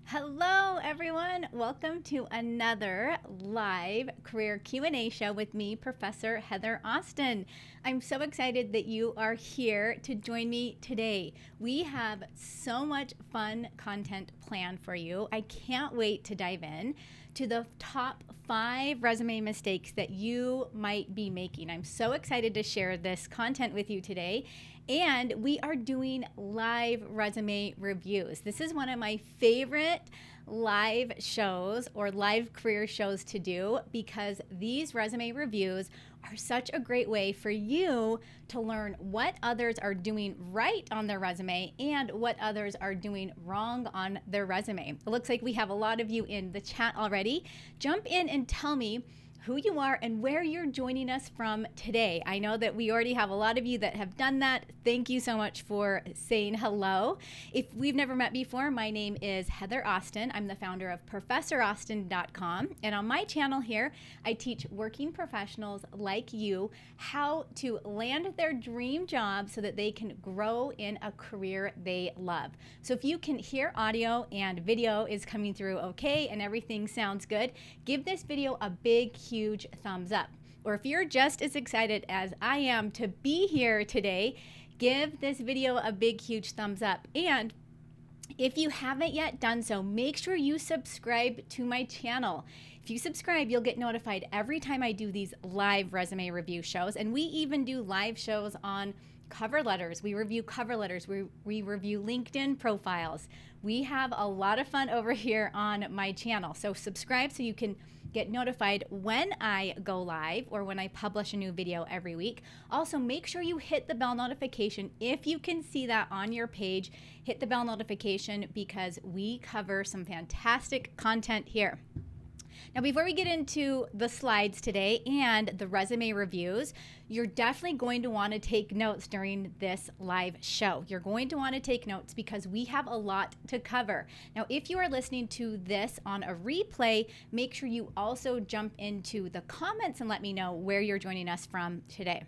Hello, everyone. Welcome to another live career Q&A show with me, Professor Heather Austin. I'm so excited that you are here to join me today. We have so much fun content planned for you. I can't wait to dive in to the top 5 resume mistakes that you might be making. I'm so excited to share this content with you today. And we are doing live resume reviews. This is one of my favorite live shows or live career shows to do because these resume reviews are such a great way for you to learn what others are doing right on their resume and what others are doing wrong on their resume. It looks like we have a lot of you in the chat already. Jump in and tell me who you are and where you're joining us from today. I know that we already have a lot of you that have done that. Thank you so much for saying hello. If we've never met before, my name is Heather Austin. I'm the founder of ProfessorAustin.com. And on my channel here, I teach working professionals like you how to land their dream job so that they can grow in a career they love. So if you can hear audio and video is coming through okay and everything sounds good, give this video a big, huge thumbs up. Or if you're just as excited as I am to be here today, give this video a big, huge thumbs up. And if you haven't yet done so, make sure you subscribe to my channel. If you subscribe, you'll get notified every time I do these live resume review shows. And we even do live shows on cover letters. We review cover letters. We review LinkedIn profiles. We have a lot of fun over here on my channel. So subscribe so you can get notified when I go live or when I publish a new video every week. Also, make sure you hit the bell notification. If you can see that on your page, hit the bell notification because we cover some fantastic content here. Now, before we get into the slides today and the resume reviews, you're definitely going to want to take notes during this live show. You're going to want to take notes because we have a lot to cover. Now, if you are listening to this on a replay, make sure you also jump into the comments and let me know where you're joining us from today.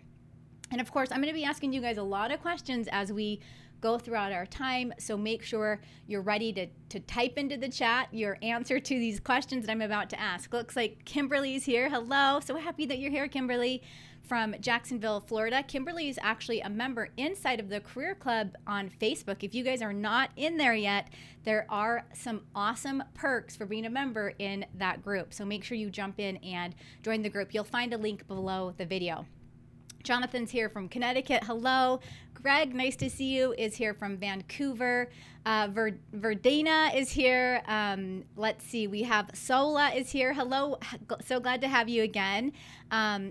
And of course, I'm going to be asking you guys a lot of questions as we go throughout our time, so make sure you're ready to type into the chat your answer to these questions that I'm about to ask. Looks like Kimberly's here. Hello. So happy that you're here, Kimberly, from Jacksonville, Florida. Kimberly is actually a member inside of the Career Club on Facebook. If you guys are not in there yet, there are some awesome perks for being a member in that group. So make sure you jump in and join the group. You'll find a link below the video. Jonathan's here from Connecticut. Hello. Greg, nice to see you, is here from Vancouver. Verdana is here. Let's see. We have Sola is here. Hello. So glad to have you again.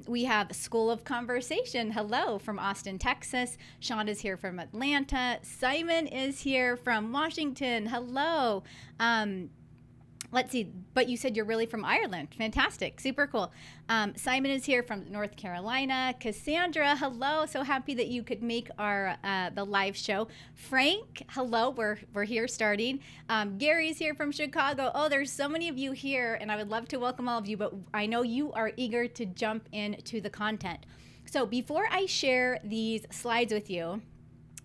We have School of Conversation. Hello from Austin, Texas. Sean is here from Atlanta. Simon is here from Washington. Hello. Let's see, but you said you're really from Ireland. Fantastic, super cool. Simon is here from North Carolina. Cassandra, hello, so happy that you could make our the live show. Frank, hello, we're here starting. Gary's here from Chicago. Oh, there's so many of you here, and I would love to welcome all of you, but I know you are eager to jump into the content. So before I share these slides with you,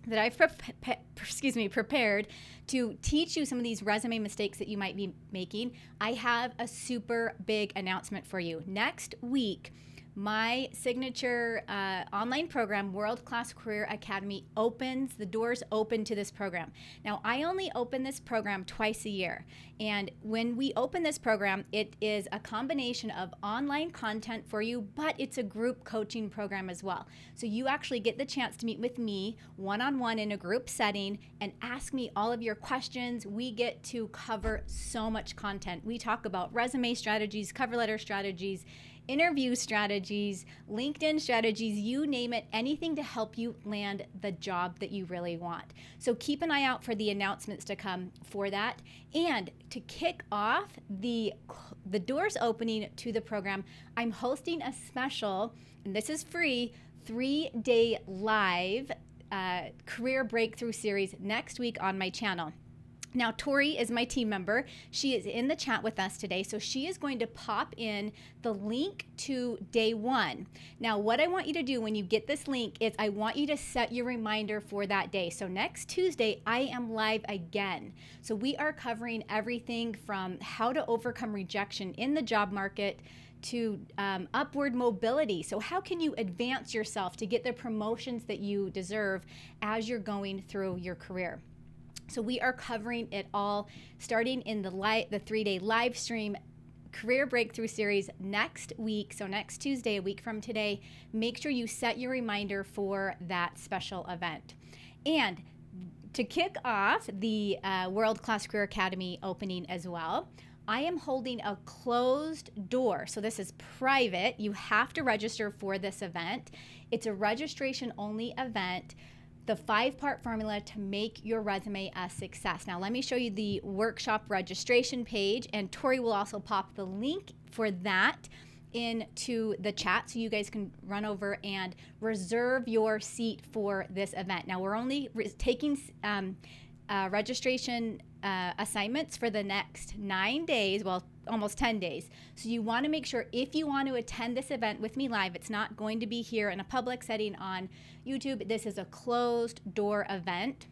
that I've prepared to teach you some of these resume mistakes that you might be making, I have a super big announcement for you. Next week, my signature online program, WorldClass Career Academy, opens, the doors open to this program. Now, I only open this program twice a year. And when we open this program, it is a combination of online content for you, but it's a group coaching program as well. So you actually get the chance to meet with me one-on-one in a group setting and ask me all of your questions. We get to cover so much content. We talk about resume strategies, cover letter strategies, interview strategies, LinkedIn strategies, you name it, anything to help you land the job that you really want. So keep an eye out for the announcements to come for that. And to kick off the doors opening to the program, I'm hosting a special, and this is free, 3-day live career breakthrough series next week on my channel. Now, Tori is my team member. She is in the chat with us today, so she is going to pop in the link to day 1. Now, what I want you to do when you get this link is I want you to set your reminder for that day. So next Tuesday, I am live again. So we are covering everything from how to overcome rejection in the job market to upward mobility. So how can you advance yourself to get the promotions that you deserve as you're going through your career? So we are covering it all starting in the 3-day live stream Career Breakthrough Series next week. So next Tuesday, a week from today, make sure you set your reminder for that special event. And to kick off the WorldClass Career Academy opening as well, I am holding a closed door. So this is private. You have to register for this event. It's a registration only event. The 5-part formula to make your resume a success. Now, let me show you the workshop registration page, and Tori will also pop the link for that into the chat so you guys can run over and reserve your seat for this event. Now, we're only taking registration assignments for the next 9 days, well, almost 10 days. So you want to make sure if you want to attend this event with me live, it's not going to be here in a public setting on YouTube. This is a closed door event.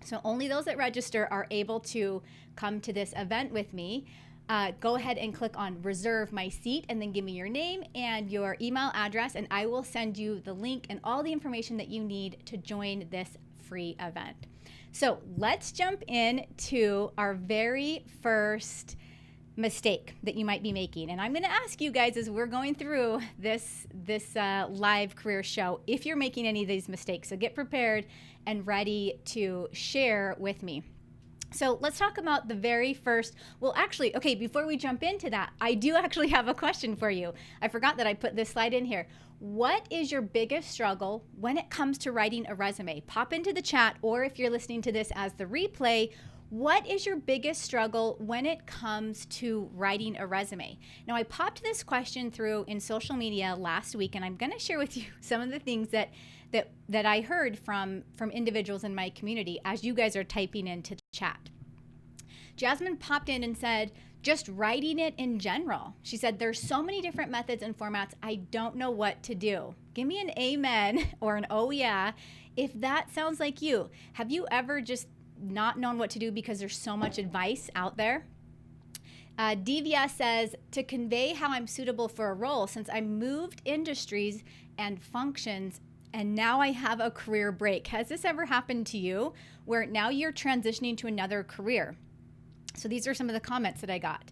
So only those that register are able to come to this event with me. Go ahead and click on reserve my seat and then give me your name and your email address, and I will send you the link and all the information that you need to join this free event. So let's jump into our very first mistake that you might be making. And I'm going to ask you guys as we're going through this live career show, if you're making any of these mistakes. So get prepared and ready to share with me. So let's talk about the very first, well, actually, okay, before we jump into that, I do actually have a question for you. I forgot that I put this slide in here. What is your biggest struggle when it comes to writing a resume? Pop into the chat, or if you're listening to this as the replay, what is your biggest struggle when it comes to writing a resume? Now, I popped this question through in social media last week, and I'm going to share with you some of the things that I heard from individuals in my community as you guys are typing into the chat. Jasmine popped in and said, just writing it in general. She said, there's so many different methods and formats, I don't know what to do. Give me an amen or an oh yeah if that sounds like you. Have you ever just not known what to do because there's so much advice out there? Divya says, to convey how I'm suitable for a role, since I moved industries and functions and now I have a career break. Has this ever happened to you where now you're transitioning to another career? So these are some of the comments that I got.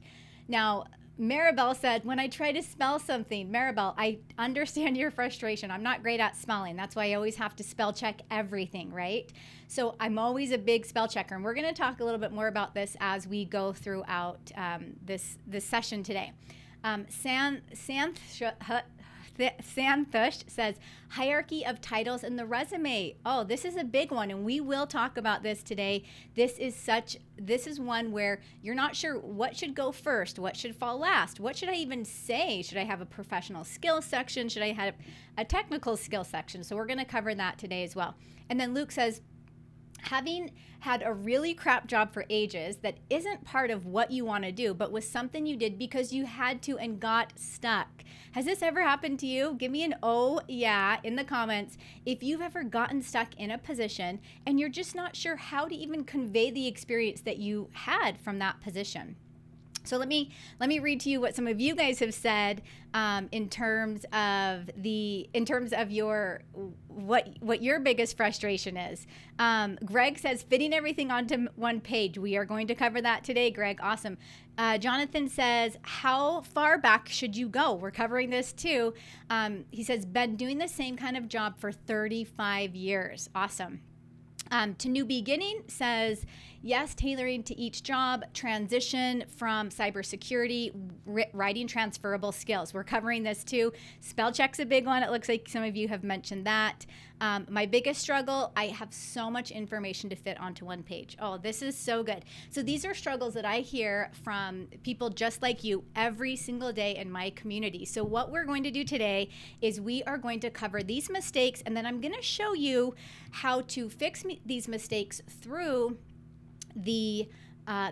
Now, Maribel said, when I try to spell something, Maribel, I understand your frustration. I'm not great at spelling. That's why I always have to spell check everything, right? So I'm always a big spell checker. And we're going to talk a little bit more about this as we go throughout this session today. Santhush says, hierarchy of titles in the resume. Oh, this is a big one, and we will talk about this today. This is one where you're not sure what should go first, what should fall last, what should I even say? Should I have a professional skill section? Should I have a technical skill section? So we're going to cover that today as well. And then Luke says, having had a really crap job for ages that isn't part of what you want to do, but was something you did because you had to and got stuck. Has this ever happened to you? Give me an oh yeah in the comments if you've ever gotten stuck in a position and you're just not sure how to even convey the experience that you had from that position. So let me read to you what some of you guys have said in terms of what your biggest frustration is. Greg says fitting everything onto one page. We are going to cover that today, Greg. Awesome. Jonathan says, how far back should you go? We're covering this too. He says, been doing the same kind of job for 35 years. Awesome. To New Beginning says, yes, tailoring to each job, transition from cybersecurity, writing transferable skills. We're covering this too. Spell check's a big one. It looks like some of you have mentioned that. My biggest struggle, I have so much information to fit onto one page. Oh, this is so good. So these are struggles that I hear from people just like you every single day in my community. So what we're going to do today is we are going to cover these mistakes, and then I'm going to show you how to fix these mistakes through the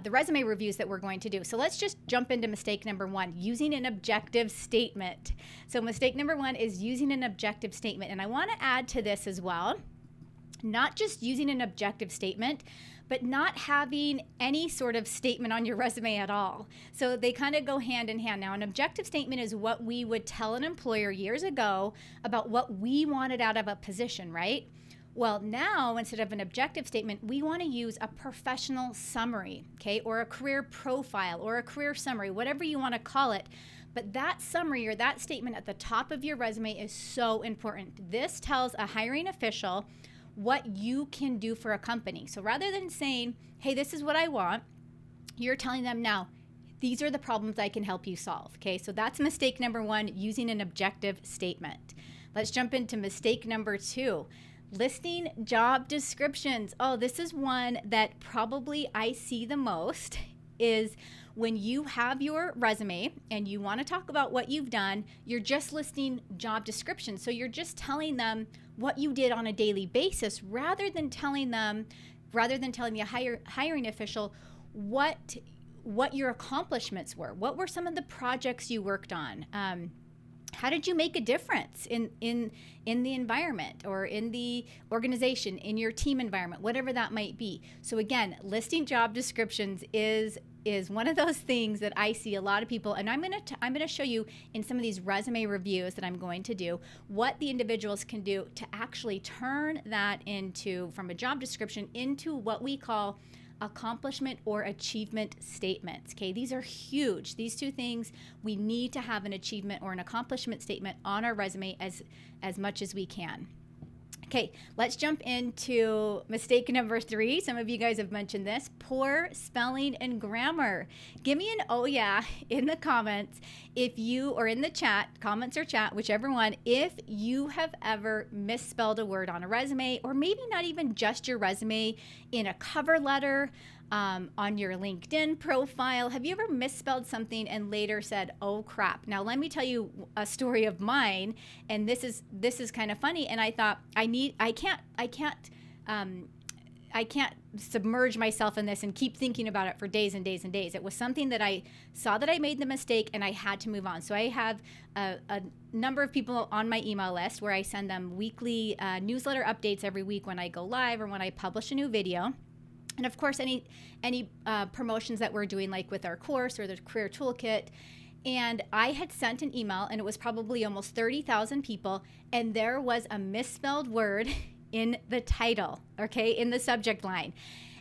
resume reviews that we're going to do. So let's just jump into mistake number 1, using an objective statement. So mistake number 1 is using an objective statement. And I want to add to this as well, not just using an objective statement, but not having any sort of statement on your resume at all. So they kind of go hand in hand. Now, an objective statement is what we would tell an employer years ago about what we wanted out of a position, right? Well, now, instead of an objective statement, we want to use a professional summary, okay, or a career profile or a career summary, whatever you want to call it. But that summary or that statement at the top of your resume is so important. This tells a hiring official what you can do for a company. So rather than saying, hey, this is what I want, you're telling them now, these are the problems I can help you solve, okay? So that's mistake number 1, using an objective statement. Let's jump into mistake number 2. Listing job descriptions. Oh, this is one that probably I see the most, is when you have your resume and you want to talk about what you've done, you're just listing job descriptions. So you're just telling them what you did on a daily basis rather than telling the hiring official what your accomplishments were. What were some of the projects you worked on? How did you make a difference in the environment or in the organization, in your team environment, whatever that might be? So again, listing job descriptions is one of those things that I see a lot of people, and I'm gonna show you in some of these resume reviews that I'm going to do what the individuals can do to actually turn that from a job description into what we call accomplishment or achievement statements. Okay, these are huge. These two things, we need to have an achievement or an accomplishment statement on our resume as much as we can. Okay, let's jump into mistake number 3. Some of you guys have mentioned this: poor spelling and grammar. Give me an oh yeah in the comments or in the chat, comments or chat, whichever one, if you have ever misspelled a word on a resume, or maybe not even just your resume, in a cover letter, on your LinkedIn profile. Have you ever misspelled something and later said, oh crap? Now let me tell you a story of mine, and this is kind of funny, and I thought I can't submerge myself in this and keep thinking about it for days and days and days. It was something that I saw that I made the mistake and I had to move on. So I have a number of people on my email list where I send them weekly newsletter updates every week when I go live or when I publish a new video. And of course, any promotions that we're doing, like with our course or the Career Toolkit. And I had sent an email, and it was probably almost 30,000 people, and there was a misspelled word in the title, okay, in the subject line.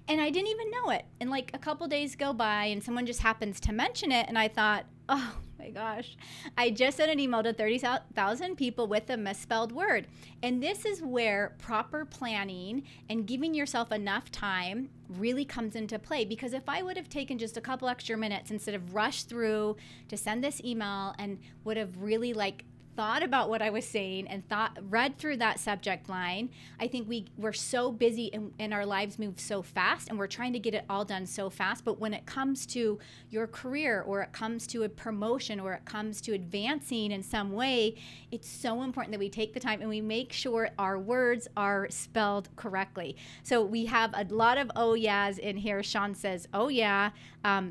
And I didn't even know it. And like a couple days go by and someone just happens to mention it, and I thought, oh my gosh, I just sent an email to 30,000 people with a misspelled word. And this is where proper planning and giving yourself enough time really comes into play. Because if I would have taken just a couple extra minutes instead of rushed through to send this email and would have really thought about what I was saying and read through that subject line, I think we're so busy and our lives move so fast, and we're trying to get it all done so fast. But when it comes to your career, or it comes to a promotion, or it comes to advancing in some way, it's so important that we take the time and we make sure our words are spelled correctly. So we have a lot of oh yeahs in here. Sean says, oh yeah.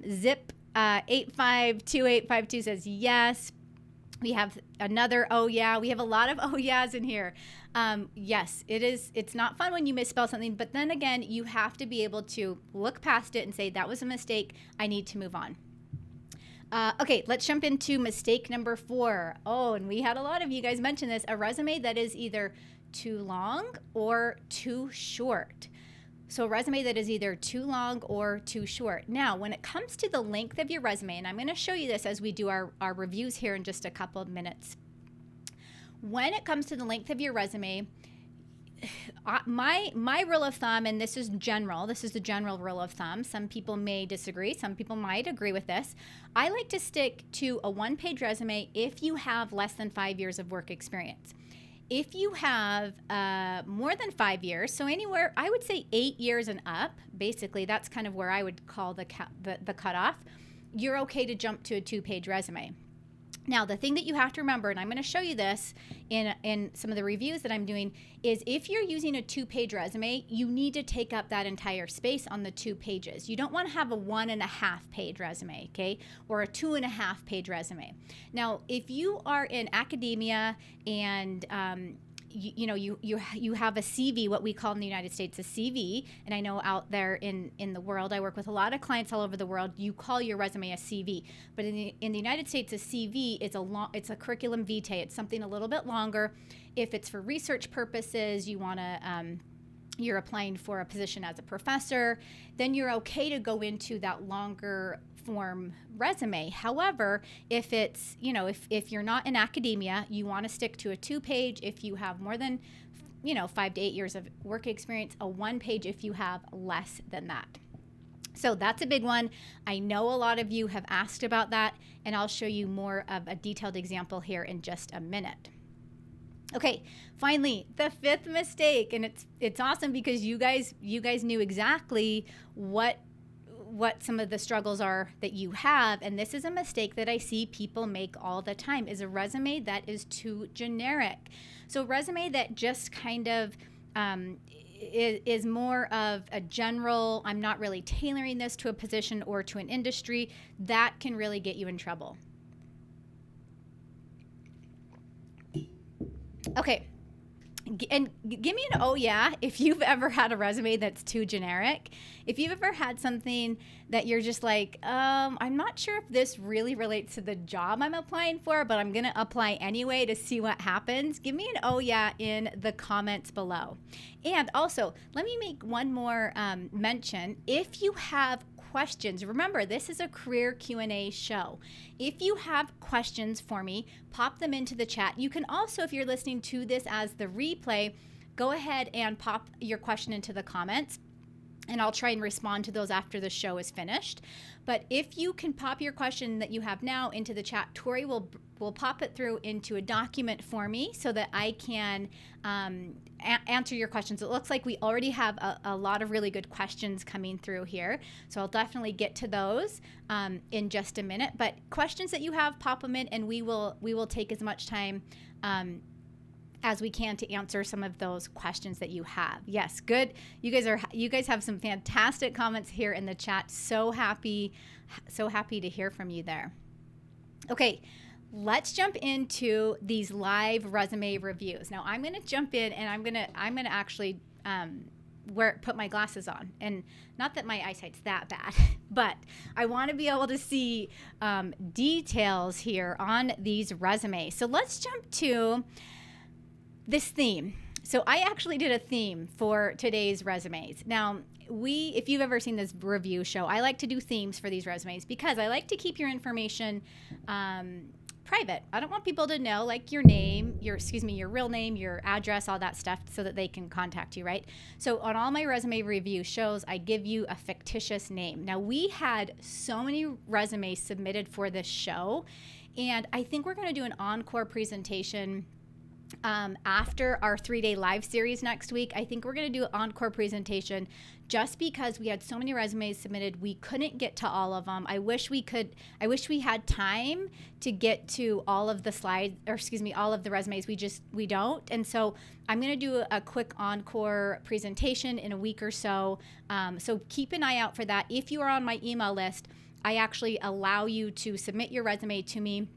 Zip 852852 says yes. We have another oh yeah. We have a lot of oh yeahs in here. Yes, it's not fun when you misspell something, but then again, you have to be able to look past it and say, that was a mistake, I need to move on. Okay, let's jump into mistake number 4. Oh, and we had a lot of you guys mention this: a resume that is either too long or too short. So a resume that is either too long or too short. Now, when it comes to the length of your resume, and I'm going to show you this as we do our reviews here in just a couple of minutes. When it comes to the length of your resume, my rule of thumb, and this is the general rule of thumb. Some people may disagree. Some people might agree with this. I like to stick to a 1-page resume if you have less than 5 years of work experience. If you have more than 5 years, so anywhere, I would say 8 years and up, basically, that's kind of where I would call the cutoff, you're okay to jump to a 2-page resume. Now, the thing that you have to remember, and I'm going to show you this in some of the reviews that I'm doing, is if you're using a 2-page resume, you need to take up that entire space on the 2 pages. You don't want to have a 1.5-page resume, okay, or a 2.5-page resume. Now, if you are in academia and you have a CV, what we call in the United States a CV, and I know out there in the world, I work with a lot of clients all over the world, you call your resume a CV, but in the United States a CV is it's a curriculum vitae. It's something a little bit longer. If it's for research purposes, you're applying for a position as a professor, then you're okay to go into that longer form resume. However, if it's, if you're not in academia, you want to stick to a 2-page. If you have more than, 5 to 8 years of work experience, a 1-page if you have less than that. So that's a big one. I know a lot of you have asked about that, and I'll show you more of a detailed example here in just a minute. Okay, finally, the 5th mistake, and it's awesome because you guys knew exactly what some of the struggles are that you have, and this is a mistake that I see people make all the time, is a resume that is too generic. So a resume that just kind of is more of a general, I'm not really tailoring this to a position or to an industry, that can really get you in trouble. Okay, and give me an oh yeah if you've ever had a resume that's too generic. If you've ever had something that you're just like, I'm not sure if this really relates to the job I'm applying for, but I'm gonna apply anyway to see what happens. Give me an oh yeah in the comments below. And also, let me make one more mention. If you have questions, remember this is a career Q&A show. If you have questions for me, pop them into the chat. You can also, if you're listening to this as the replay, go ahead and pop your question into the comments, and I'll try and respond to those after the show is finished. But if you can pop your question that you have now into the chat, Tori will pop it through into a document for me so that I can answer your questions. It looks like we already have a lot of really good questions coming through here, so I'll definitely get to those in just a minute. But questions that you have, pop them in, and we will take as much time as we can to answer some of those questions that you have. Yes, good. You guys have some fantastic comments here in the chat. So happy to hear from you there. Okay, let's jump into these live resume reviews. Now I'm going to jump in, and I'm going to actually put my glasses on, and not that my eyesight's that bad, but I want to be able to see details here on these resumes. So let's jump to this theme. So I actually did a theme for today's resumes. Now, if you've ever seen this review show, I like to do themes for these resumes because I like to keep your information private. I don't want people to know, like, your name, your real name, your address, all that stuff, so that they can contact you, right? So on all my resume review shows, I give you a fictitious name. Now, we had so many resumes submitted for this show, and I think we're going to do an encore presentation after our 3-day live series next week. I think we're going to do an encore presentation just because we had so many resumes submitted. We couldn't get to all of them. I wish we had time to get to all of the slides, all of the resumes. We don't. And so I'm going to do a quick encore presentation in a week or so. So keep an eye out for that. If you are on my email list, I actually allow you to submit your resume to me.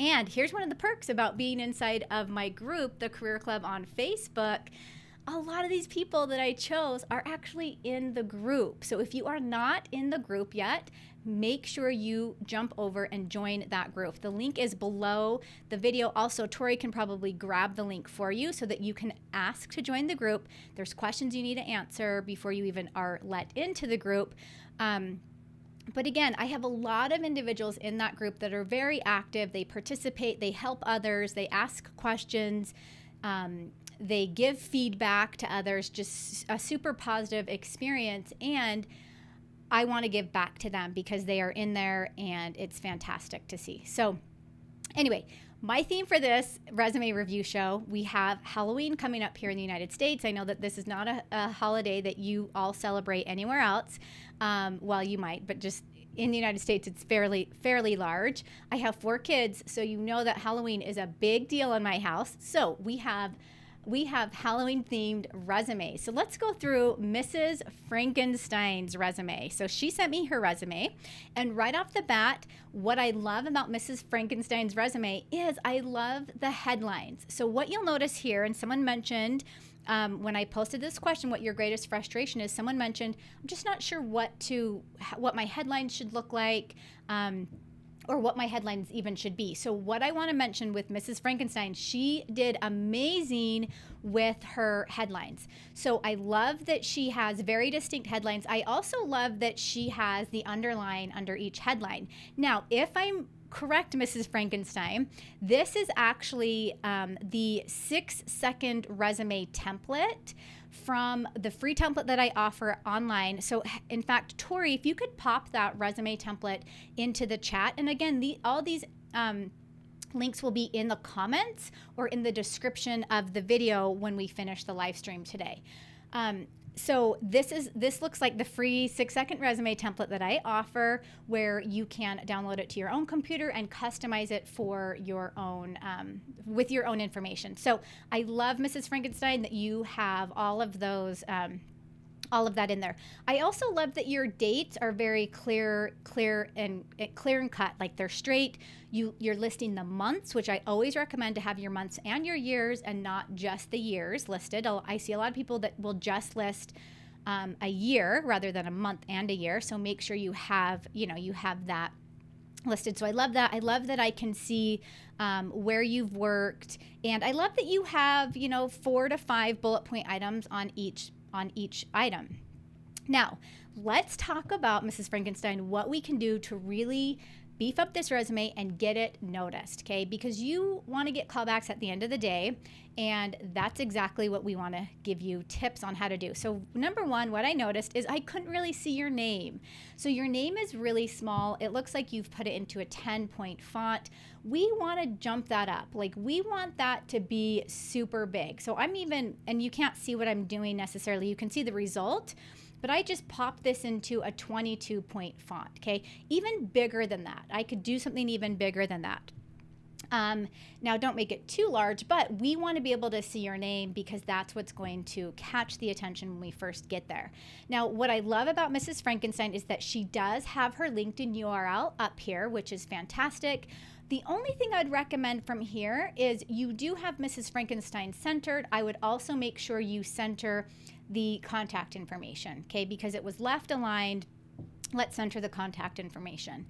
And here's one of the perks about being inside of my group, the Career Club on Facebook. A lot of these people that I chose are actually in the group. So if you are not in the group yet, make sure you jump over and join that group. The link is below the video. Also, Tori can probably grab the link for you so that you can ask to join the group. There's questions you need to answer before you even are let into the group. But again, I have a lot of individuals in that group that are very active. They participate, they help others, they ask questions, they give feedback to others, just a super positive experience. And I want to give back to them because they are in there and it's fantastic to see. So anyway, my theme for this resume review show, we have Halloween coming up here in the United States. I know that this is not a holiday that you all celebrate anywhere else. Well, you might, but just in the United States, it's fairly large. I have 4 kids, so you know that Halloween is a big deal in my house. So we have Halloween themed resumes. So let's go through Mrs. Frankenstein's resume. So she sent me her resume, and right off the bat, what I love about Mrs. Frankenstein's resume is I love the headlines. So what you'll notice here, and someone mentioned when I posted this question, what your greatest frustration is, someone mentioned, I'm just not sure what my headlines should look like. Or what my headlines even should be. So what I want to mention with Mrs. Frankenstein, she did amazing with her headlines. So I love that she has very distinct headlines. I also love that she has the underline under each headline. Now, if I'm correct, Mrs. Frankenstein, this is actually the 6-second resume template from the free template that I offer online. So in fact, Tori, if you could pop that resume template into the chat. And again, all these links will be in the comments or in the description of the video when we finish the live stream today. So this looks like the free 6-second resume template that I offer, where you can download it to your own computer and customize it for your own with your own information. So I love, Mrs. Frankenstein, that you have all of those. All of that in there. I also love that your dates are very clear and cut, like they're straight. You're listing the months, which I always recommend to have your months and your years and not just the years listed. I see a lot of people that will just list a year rather than a month and a year. So make sure you have that listed. So I love that. I love that I can see where you've worked, and I love that you have 4 to 5 bullet point items on each item. Now, let's talk about, Mrs. Frankenstein, what we can do to really beef up this resume and get it noticed, okay? Because you want to get callbacks at the end of the day, and that's exactly what we want to give you tips on how to do. So number one, what I noticed is I couldn't really see your name. So your name is really small. It looks like you've put it into a 10-point font. We want to jump that up. Like, we want that to be super big. So and you can't see what I'm doing necessarily. You can see the result, but I just popped this into a 22-point font, okay? Even bigger than that. I could do something even bigger than that. Now, don't make it too large, but we want to be able to see your name because that's what's going to catch the attention when we first get there. Now, what I love about Mrs. Frankenstein is that she does have her LinkedIn URL up here, which is fantastic. The only thing I'd recommend from here is you do have Mrs. Frankenstein centered. I would also make sure you center the contact information, okay? Because it was left aligned. Let's center the contact information.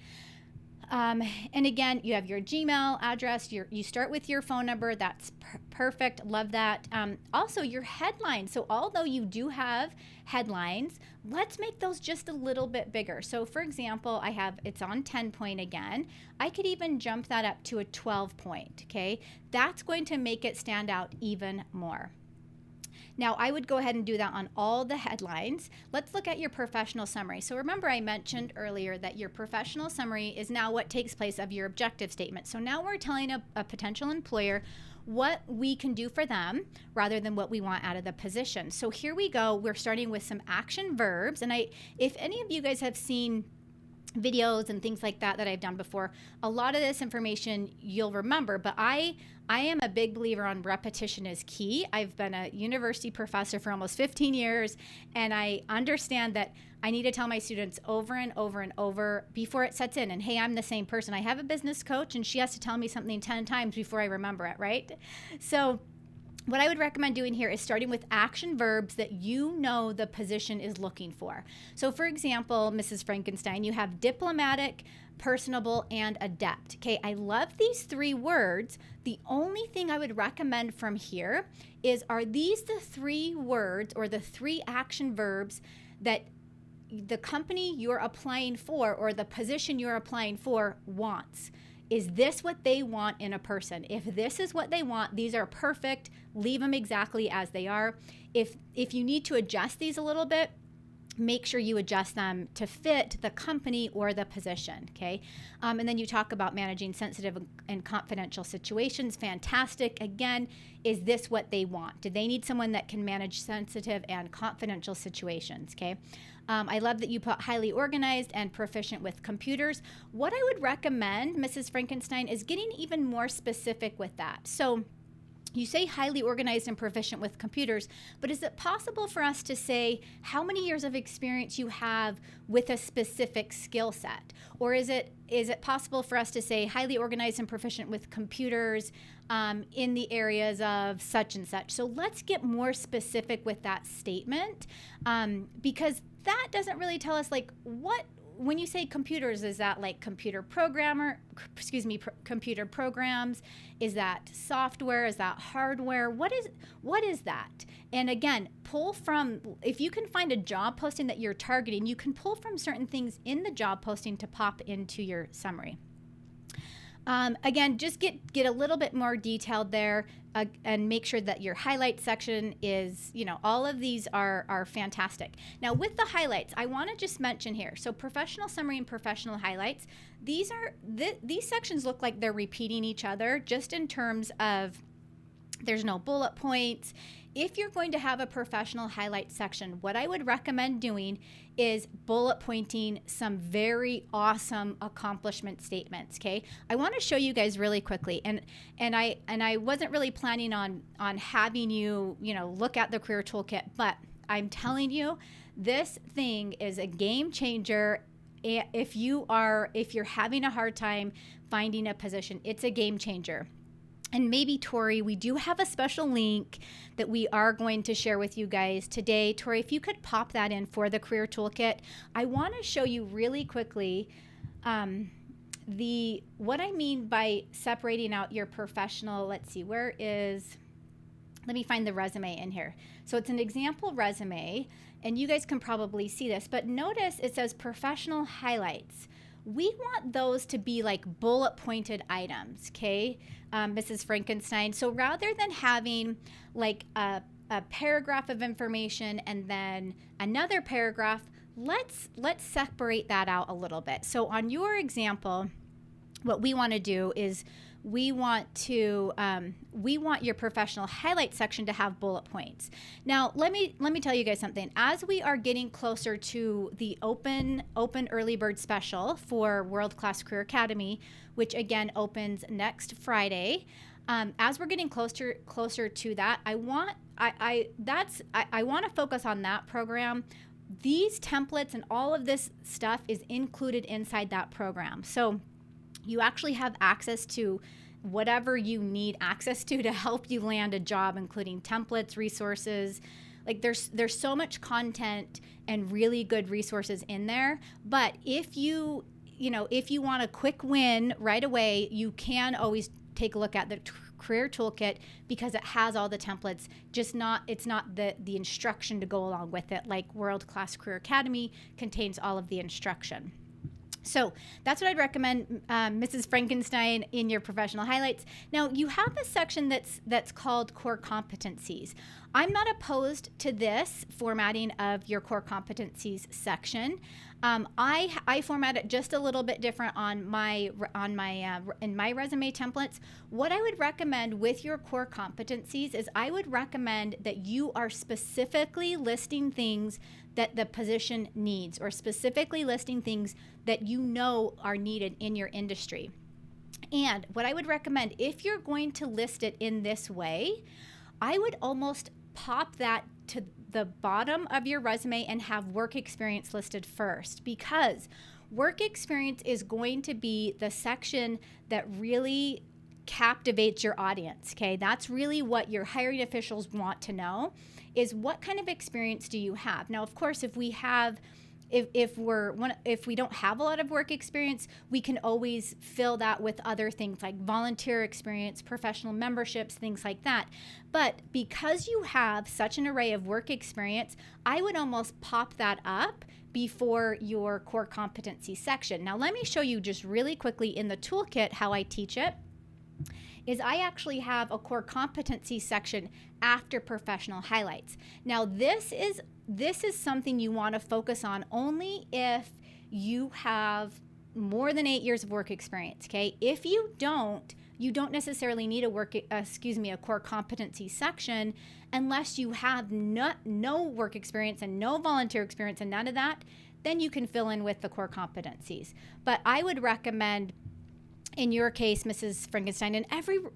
And again, you have your Gmail address, you start with your phone number. That's perfect. Love that. Also your headlines. So although you do have headlines, let's make those just a little bit bigger. So for example, it's on 10 point again. I could even jump that up to a 12 point. Okay. That's going to make it stand out even more. Now, I would go ahead and do that on all the headlines. Let's look at your professional summary. So remember, I mentioned earlier that your professional summary is now what takes place of your objective statement. So now we're telling a potential employer what we can do for them rather than what we want out of the position. So here we go. We're starting with some action verbs. And if any of you guys have seen videos and things like that I've done before, a lot of this information you'll remember, but I am a big believer on repetition is key. I've been a university professor for almost 15 years, and I understand that I need to tell my students over and over and over before it sets in. And hey, I'm the same person. I have a business coach, and she has to tell me something 10 times before I remember it, right? So what I would recommend doing here is starting with action verbs that you know the position is looking for. So for example, Mrs. Frankenstein, you have diplomatic, personable, and adept. Okay, I love these 3 words. The only thing I would recommend from here is, are these the 3 words or the 3 action verbs that the company you're applying for or the position you're applying for wants? Is this what they want in a person? If this is what they want, these are perfect. Leave them exactly as they are. If you need to adjust these a little bit, make sure you adjust them to fit the company or the position, okay? And then you talk about managing sensitive and confidential situations. Fantastic. Again, is this what they want? Do they need someone that can manage sensitive and confidential situations, okay? I love that you put highly organized and proficient with computers. What I would recommend, Mrs. Frankenstein, is getting even more specific with that. So you say highly organized and proficient with computers, but is it possible for us to say how many years of experience you have with a specific skill set? Or is it possible for us to say highly organized and proficient with computers in the areas of such and such? So let's get more specific with that statement, because that doesn't really tell us like what. When you say computers, is that like computer programs? Is that software? Is that hardware? What is that? And again, pull from, if you can find a job posting that you're targeting, you can pull from certain things in the job posting to pop into your summary. Again, just get a little bit more detailed there, and make sure that your highlight section is, all of these are fantastic. Now with the highlights, I want to just mention here, so professional summary and professional highlights, these sections look like they're repeating each other just in terms of there's no bullet points. If you're going to have a professional highlight section, what I would recommend doing is bullet pointing some very awesome accomplishment statements, okay? I want to show you guys really quickly, and I wasn't really planning on having you, look at the career toolkit, but I'm telling you, this thing is a game changer. If you're having a hard time finding a position, it's a game changer. And maybe, Tori, we do have a special link that we are going to share with you guys today. Tori, if you could pop that in for the Career Toolkit. I want to show you really quickly what I mean by separating out your professional. Let's see, let me find the resume in here. So it's an example resume, and you guys can probably see this, but notice it says professional highlights. We want those to be like bullet pointed items, okay, Mrs. Frankenstein? So rather than having like a paragraph of information and then another paragraph, let's separate that out a little bit. So on your example, what we want to do is we want your professional highlight section to have bullet points. Now, let me tell you guys something. As we are getting closer to the open early bird special for WorldClass Career Academy, which again opens next Friday, as we're getting closer to that, I want to focus on that program. These templates and all of this stuff is included inside that program. So you actually have access to whatever you need access to help you land a job, including templates, resources. Like there's so much content and really good resources in there. But if you want a quick win right away, you can always take a look at the Career Toolkit because it has all the templates, it's not the instruction to go along with it, like WorldClass Career Academy contains all of the instruction. So that's what I'd recommend, Mrs. Frankenstein, in your professional highlights. Now, you have a section that's called core competencies. I'm not opposed to this formatting of your core competencies section. I format it just a little bit different in my resume templates. What I would recommend with your core competencies is I would recommend that you are specifically listing things that the position needs, or specifically listing things that you know are needed in your industry. And what I would recommend, if you're going to list it in this way, I would almost pop that to the bottom of your resume and have work experience listed first, because work experience is going to be the section that really captivates your audience, okay? That's really what your hiring officials want to know, is what kind of experience do you have? Now, of course, if we don't have a lot of work experience, we can always fill that with other things like volunteer experience, professional memberships, things like that. But because you have such an array of work experience, I would almost pop that up before your core competency section. Now, let me show you just really quickly in the toolkit how I teach it. is I actually have a core competency section after professional highlights. Now, this is something you want to focus on only if you have more than 8 years of work experience, okay? If you don't necessarily need a core competency section unless you have no work experience and no volunteer experience and none of that, then you can fill in with the core competencies. But I would recommend, in your case, Mrs. Frankenstein, and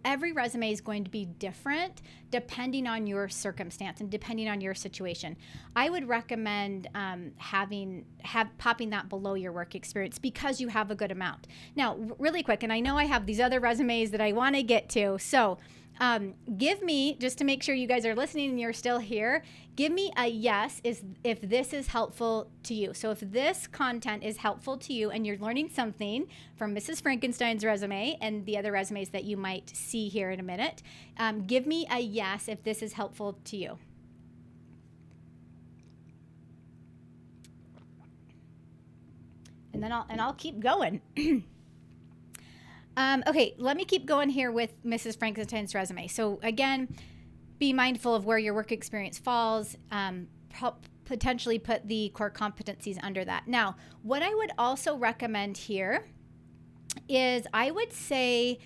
every resume is going to be different depending on your circumstance and depending on your situation. I would recommend popping that below your work experience because you have a good amount. Now, really quick, and I know I have these other resumes that I want to get to, so give me, just to make sure you guys are listening and you're still here, give me a yes if this is helpful to you. So if this content is helpful to you and you're learning something from Mrs. Frankenstein's resume and the other resumes that you might see here in a minute, give me a yes if this is helpful to you. And then I'll keep going. Okay, let me keep going here with Mrs. Frankenstein's resume. So again, be mindful of where your work experience falls. Potentially put the core competencies under that. Now, what I would also recommend here is I would say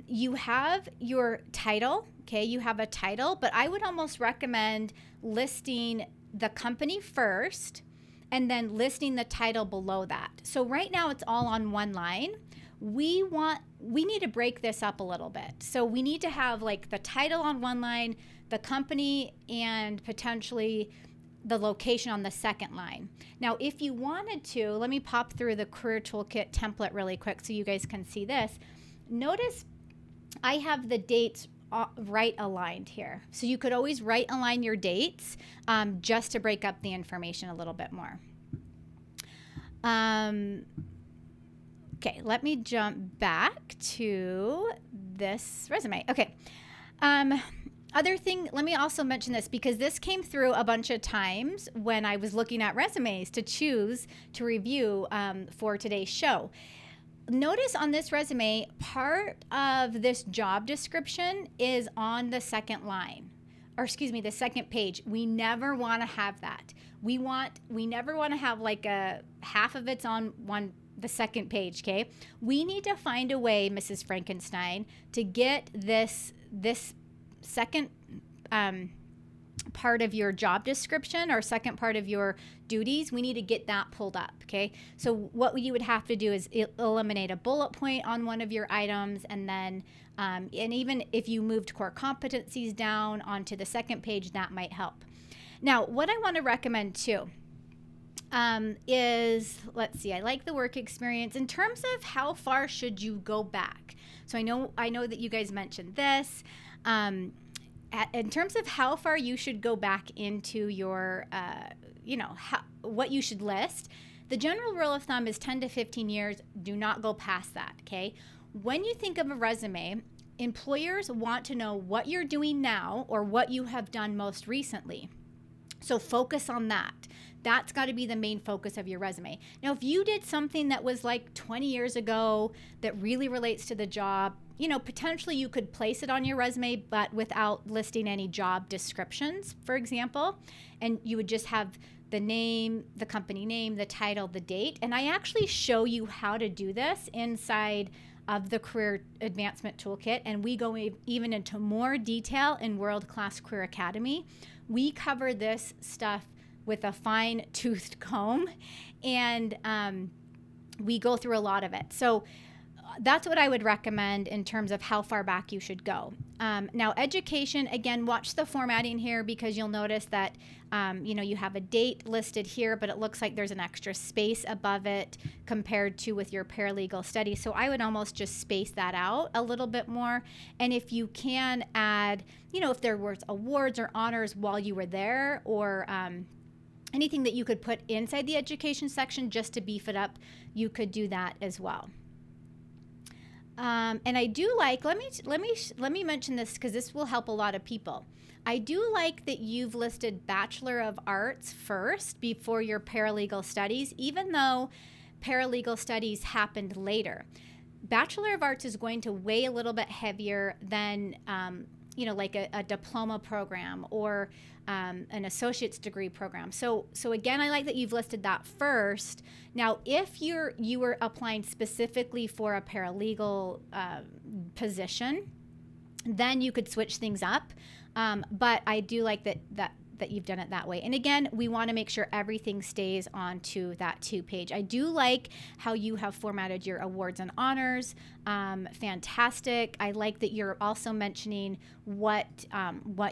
you have your title, okay? You have a title, but I would almost recommend listing the company first and then listing the title below that. So right now it's all on one line. We need to break this up a little bit. So we need to have like the title on one line, the company, and potentially the location on the second line. Now, if you wanted to, let me pop through the Career Toolkit template really quick so you guys can see this. Notice I have the dates right aligned here. So you could always right align your dates just to break up the information a little bit more. Okay, let me jump back to this resume. Okay. Other thing, let me also mention this because this came through a bunch of times when I was looking at resumes to choose to review for today's show. Notice on this resume, part of this job description is on the second line, or excuse me, the second page. We never want to have that. We never want to have like a half of it's on the second page, okay? We need to find a way, Mrs. Frankenstein, to get this second part of your job description or second part of your duties, we need to get that pulled up, okay? So what you would have to do is eliminate a bullet point on one of your items, and then and even if you moved core competencies down onto the second page, that might help. Now, what I want to recommend too is, let's see, I like the work experience. In terms of how far should you go back? So I know that you guys mentioned this. In terms of how far you should go back into your, what you should list, the general rule of thumb is 10 to 15 years. Do not go past that, okay? When you think of a resume, employers want to know what you're doing now or what you have done most recently. So focus on that. That's got to be the main focus of your resume. Now, if you did something that was like 20 years ago that really relates to the job, potentially you could place it on your resume, but without listing any job descriptions, for example, and you would just have the name, the company name, the title, the date. And I actually show you how to do this inside of the Career Advancement Toolkit, and we go even into more detail in WorldClass Career Academy. We cover this stuff with a fine-toothed comb, and we go through a lot of it. So that's what I would recommend in terms of how far back you should go. Now, education, again, watch the formatting here because you'll notice that, you have a date listed here, but it looks like there's an extra space above it compared to with your paralegal study. So I would almost just space that out a little bit more. And if you can add, if there was awards or honors while you were there, or anything that you could put inside the education section just to beef it up, you could do that as well. And I do like, let me mention this because this will help a lot of people. I do like that you've listed Bachelor of Arts first before your paralegal studies, even though paralegal studies happened later. Bachelor of Arts is going to weigh a little bit heavier than, like a diploma program or an associate's degree program. So again, I like that you've listed that first. Now, if you were applying specifically for a paralegal position, then you could switch things up. But I do like that you've done it that way. And again, we want to make sure everything stays onto that 2-page. I do like how you have formatted your awards and honors. Fantastic. I like that you're also mentioning what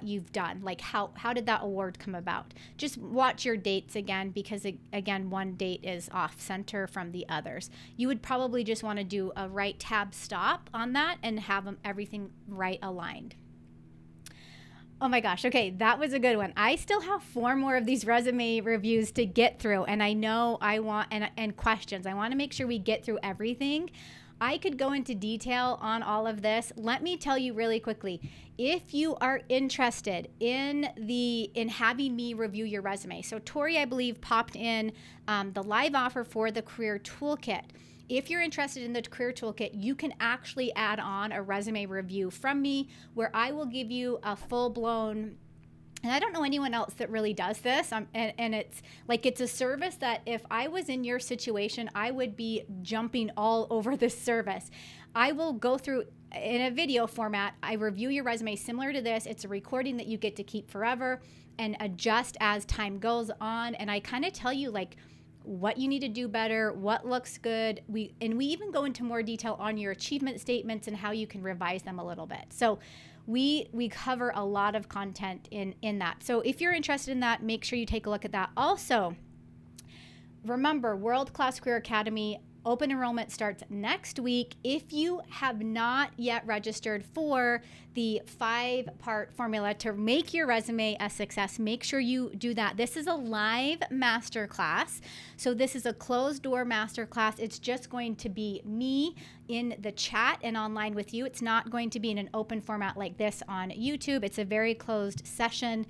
you've done. Like how did that award come about? Just watch your dates again, because again, one date is off center from the others. You would probably just want to do a right tab stop on that and have everything right aligned. Oh my gosh. Okay. That was a good one. I still have 4 more of these resume reviews to get through. And I know I want, and questions. I want to make sure we get through everything. I could go into detail on all of this. Let me tell you really quickly. If you are interested in having me review your resume. So Tori, I believe, popped in the live offer for the Career Toolkit. If you're interested in the Career Toolkit, you can actually add on a resume review from me where I will give you a full-blown, and I don't know anyone else that really does this, and it's a service that if I was in your situation, I would be jumping all over this service. I will go through in a video format. I review your resume similar to this. It's a recording that you get to keep forever and adjust as time goes on, and I kind of tell you like what you need to do better, what looks good. We even go into more detail on your achievement statements and how you can revise them a little bit. So we cover a lot of content in that. So if you're interested in that, make sure you take a look at that. Also, remember, WorldClass Career Academy open enrollment starts next week. If you have not yet registered for the 5-part formula to make your resume a success, make sure you do that. This is a live masterclass. So this is a closed door masterclass. It's just going to be me in the chat and online with you. It's not going to be in an open format like this on YouTube. It's a very closed session.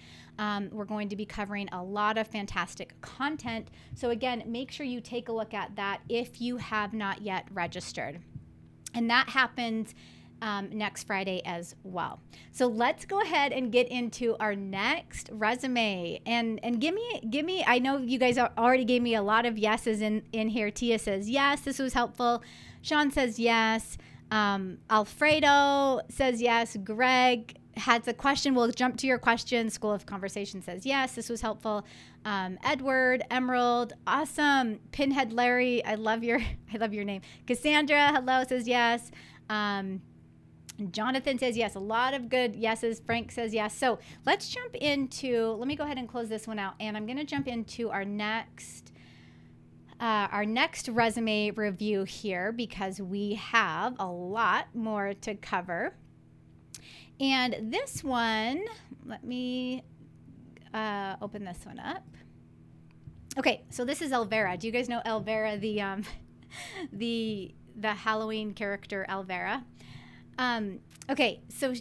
We're going to be covering a lot of fantastic content. So again, make sure you take a look at that if you have not yet registered. And that happens next Friday as well. So let's go ahead and get into our next resume. And give me, I know you guys already gave me a lot of yeses in here. Tia says, yes, this was helpful. Sean says, yes. Alfredo says, yes. Greg has a question. We'll jump to your question. School of Conversation says, yes, this was helpful. Edward, Emerald, awesome. Pinhead Larry, I love your name. Cassandra, hello, says yes. Jonathan says yes. A lot of good yeses. Frank says yes. So let's jump into, let me go ahead and close this one out. And I'm going to jump into our next resume review here because we have a lot more to cover. And this one, let me open this one up. Okay, so this is Elvira. Do you guys know Elvira, the Halloween character Elvira? Okay, so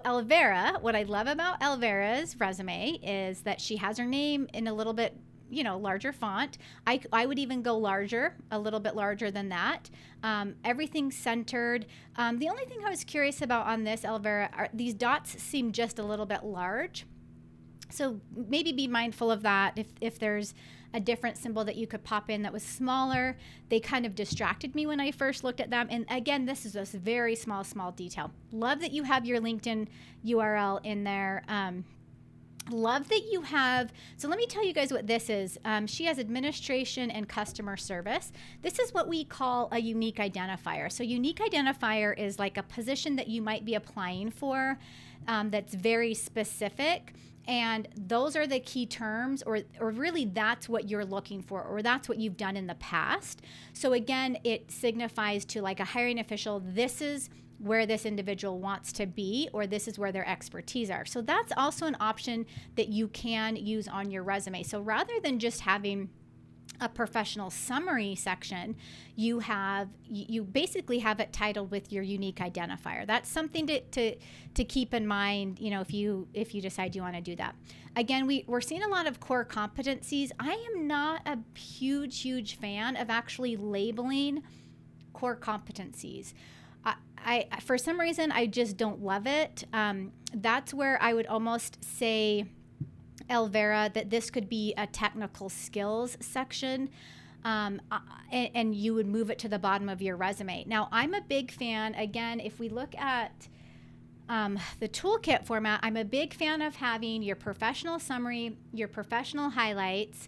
Elvira, what I love about Elvira's resume is that she has her name in a little bit, larger font. I would even go larger, a little bit larger than that. Everything's centered. The only thing I was curious about on this, Elvira, these dots seem just a little bit large. So maybe be mindful of that. If there's a different symbol that you could pop in that was smaller, they kind of distracted me when I first looked at them. And again, this is just a very small detail. Love that you have your LinkedIn URL in there. Love that you have, so let me tell you guys what this is. She has administration and customer service. This is what we call a unique identifier. So unique identifier is like a position that you might be applying for that's very specific. And those are the key terms, or really that's what you're looking for, or that's what you've done in the past. So again, it signifies to like a hiring official, this is where this individual wants to be, or this is where their expertise are. So that's also an option that you can use on your resume. So rather than just having a professional summary section, you basically have it titled with your unique identifier. That's something to keep in mind, if you decide you want to do that. Again, we're seeing a lot of core competencies. I am not a huge fan of actually labeling core competencies. I for some reason, I just don't love it. That's where I would almost say, Elvira, that this could be a technical skills section. And you would move it to the bottom of your resume. Now, I'm a big fan, again, if we look at the toolkit format, I'm a big fan of having your professional summary, your professional highlights,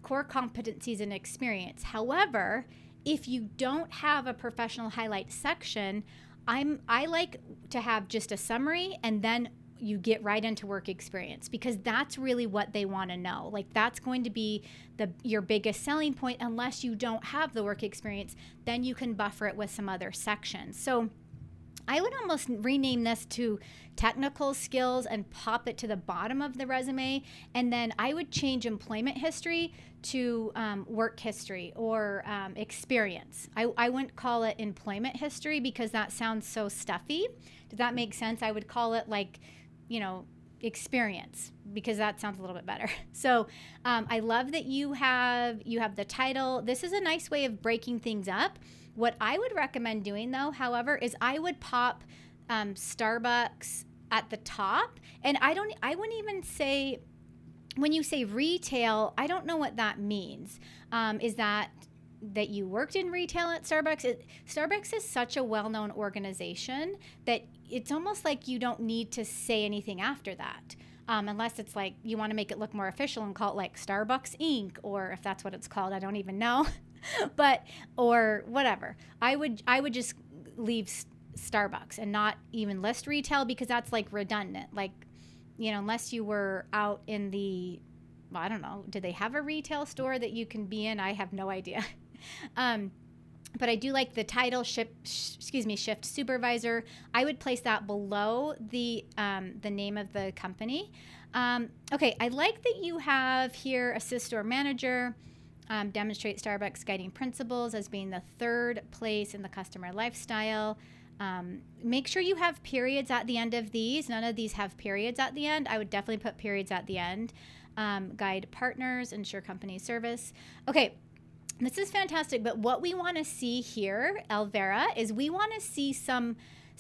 core competencies, and experience. However, if you don't have a professional highlight section, I like to have just a summary and then you get right into work experience, because that's really what they want to know. Like, that's going to be your biggest selling point. Unless you don't have the work experience, then you can buffer it with some other sections. So I would almost rename this to technical skills and pop it to the bottom of the resume. And then I would change employment history to work history or experience. I wouldn't call it employment history because that sounds so stuffy. Does that make sense? I would call it like, experience, because that sounds a little bit better. So I love that you have the title. This is a nice way of breaking things up. What I would recommend doing, though, however, is I would pop Starbucks at the top. And I wouldn't even say, when you say retail, I don't know what that means. Is that you worked in retail at Starbucks? Starbucks is such a well-known organization that it's almost like you don't need to say anything after that. Unless it's like you want to make it look more official and call it like Starbucks Inc., or if that's what it's called, I don't even know. or whatever. I would just leave Starbucks and not even list retail, because that's like redundant. Like, unless you were out in the, well, I don't know, do they have a retail store that you can be in? I have no idea. But I do like the title, shift supervisor. I would place that below the name of the company. Okay, I like that you have here assist store manager, demonstrate Starbucks guiding principles as being the third place in the customer lifestyle. Make sure you have periods at the end of these. None of these have periods at the end. I would definitely put periods at the end. Guide partners, ensure company service. Okay. This is fantastic, but what we want to see here, Elvira, is we want to see some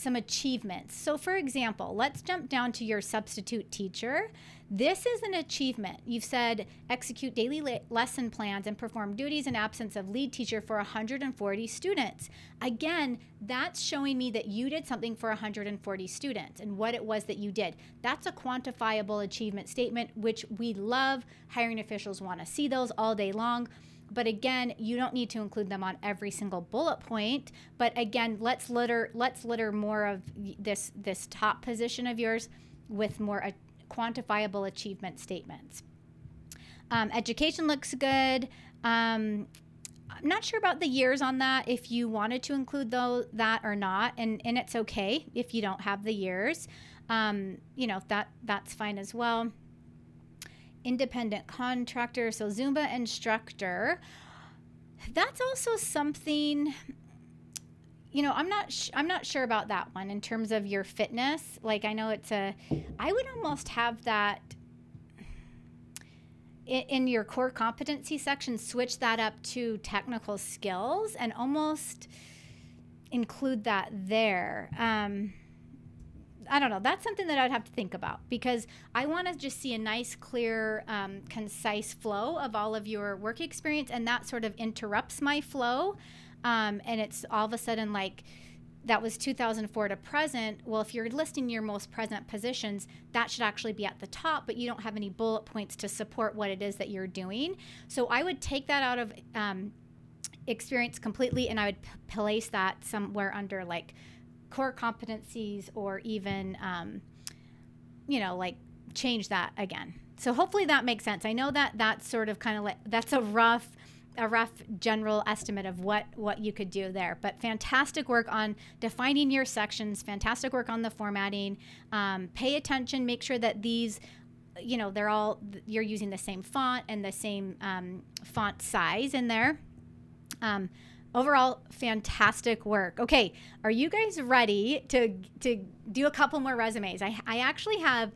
achievements. So for example, let's jump down to your substitute teacher. This is an achievement. You've said execute daily lesson plans and perform duties in absence of lead teacher for 140 students. Again, that's showing me that you did something for 140 students and what it was that you did. That's a quantifiable achievement statement, which we love. Hiring officials want to see those all day long. But again, you don't need to include them on every single bullet point. But again, let's litter more of this top position of yours with more quantifiable achievement statements. Education looks good. I'm not sure about the years on that, if you wanted to include that or not, and it's okay if you don't have the years. That's fine as well. Independent contractor, so Zumba instructor. That's also something, I'm not sure about that one in terms of your fitness. Like, I know I would almost have that in your core competency section, switch that up to technical skills and almost include that there. I don't know. That's something that I'd have to think about, because I want to just see a nice, clear, concise flow of all of your work experience, and that sort of interrupts my flow. And it's all of a sudden like that was 2004 to present. Well, if you're listing your most present positions, that should actually be at the top, but you don't have any bullet points to support what it is that you're doing. So I would take that out of experience completely, and I would place that somewhere under like core competencies, or even, like change that again. So hopefully that makes sense. I know that that's sort of kind of like, that's a rough general estimate of what you could do there, but fantastic work on defining your sections, fantastic work on the formatting. Pay attention, make sure that these, you're using the same font and the same font size in there. Overall, fantastic work. Okay, are you guys ready to do a couple more resumes? I actually have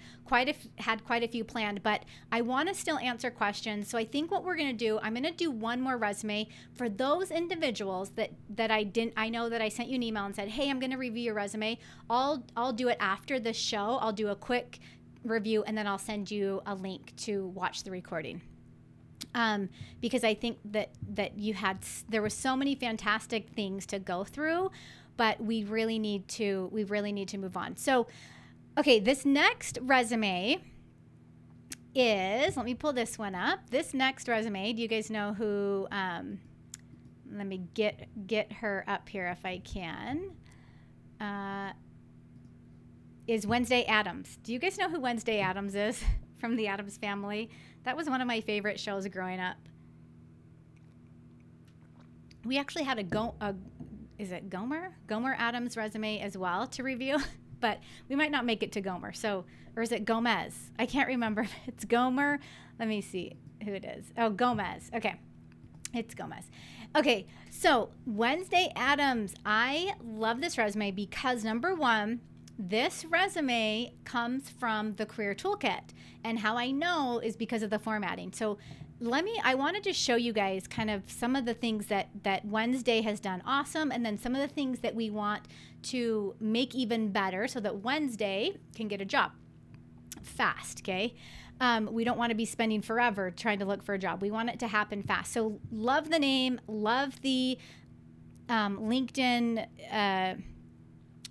had quite a few planned, but I want to still answer questions. So I think what we're going to do, I'm going to do one more resume for those individuals that I know that I sent you an email and said, hey, I'm going to review your resume. I'll do it after the show. I'll do a quick review and then I'll send you a link to watch the recording. Because I think that there were so many fantastic things to go through, but we really need to move on. So, okay, this next resume is, let me pull this one up. This next resume, do you guys know who, let me get her up here if I can, is Wednesday Addams. Do you guys know who Wednesday Addams is from the Addams family? That was one of my favorite shows growing up. We actually had is it Gomer Addams resume as well to review, but we might not make it to Gomer. So, or is it Gomez? I can't remember if it's Gomer. Let me see who it is. Oh, Gomez. Okay. It's Gomez. Okay. So Wednesday Addams, I love this resume because number one, this resume comes from the Career Toolkit, and how I know is because of the formatting. So I wanted to show you guys kind of some of the things that Wednesday has done awesome, and then some of the things that we want to make even better so that Wednesday can get a job fast, okay? We don't want to be spending forever trying to look for a job. We want it to happen fast. So love the name, love the LinkedIn